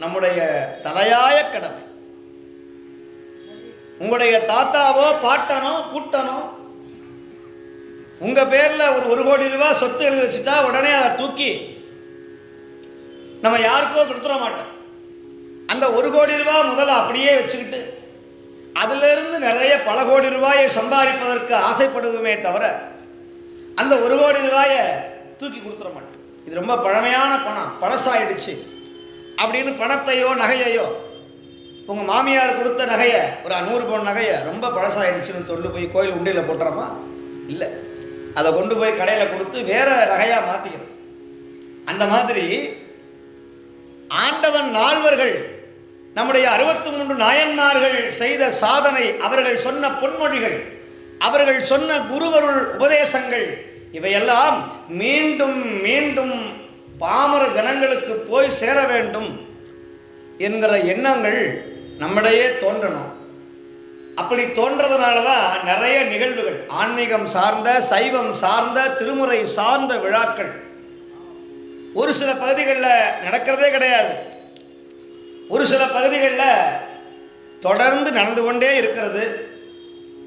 நம்முடைய தலையாய கடமை. உங்களுடைய தாத்தாவோ பாட்டனோ பூட்டனோ உங்கள் பேரில் ஒரு கோடி ரூபாய் சொத்து எழுதி வச்சுட்டா உடனே அதை தூக்கி நம்ம யாருக்கோ கொடுத்துட மாட்டோம். அந்த 1 கோடி ரூபாய் முதல்ல அப்படியே வச்சுக்கிட்டு அதிலிருந்து நிறைய பல கோடி ரூபாயை சம்பாதிப்பதற்கு ஆசைப்படுவோமே தவிர அந்த 1 கோடி ரூபாயை தூக்கி கொடுத்துட மாட்டோம். இது ரொம்ப பழமையான பணம், பழசாயிடுச்சு அப்படின்னு பணத்தையோ நகையையோ, உங்கள் மாமியார் கொடுத்த நகையை, ஒரு 100 பவுன் நகையை ரொம்ப பழசாயிடுச்சுன்னு கொண்டு போய் கோயில் உண்டியில் போட்டுறோமா? இல்லை, அதை கொண்டு போய் கடையில் கொடுத்து வேற நகையாக மாற்றிக்கிறது. அந்த மாதிரி ஆண்டவன் நால்வர்கள், நம்முடைய 63 நாயன்மார்கள் செய்த சாதனை, அவர்கள் சொன்ன பொன்மொழிகள், அவர்கள் சொன்ன குருவருள் உபதேசங்கள், இவையெல்லாம் மீண்டும் மீண்டும் பாமர ஜனங்களுக்கு போய் சேர வேண்டும் என்கிற எண்ணங்கள் நம்மிடையே தோன்றணும். அப்படி தோன்றதுனால தான் நிறைய நிகழ்வுகள், ஆன்மீகம் சார்ந்த, சைவம் சார்ந்த, திருமுறை சார்ந்த விழாக்கள் ஒரு சில பகுதிகளில் நடக்கிறதே கிடையாது. ஒரு சில பகுதிகளில் தொடர்ந்து நடந்து கொண்டே இருக்கிறது.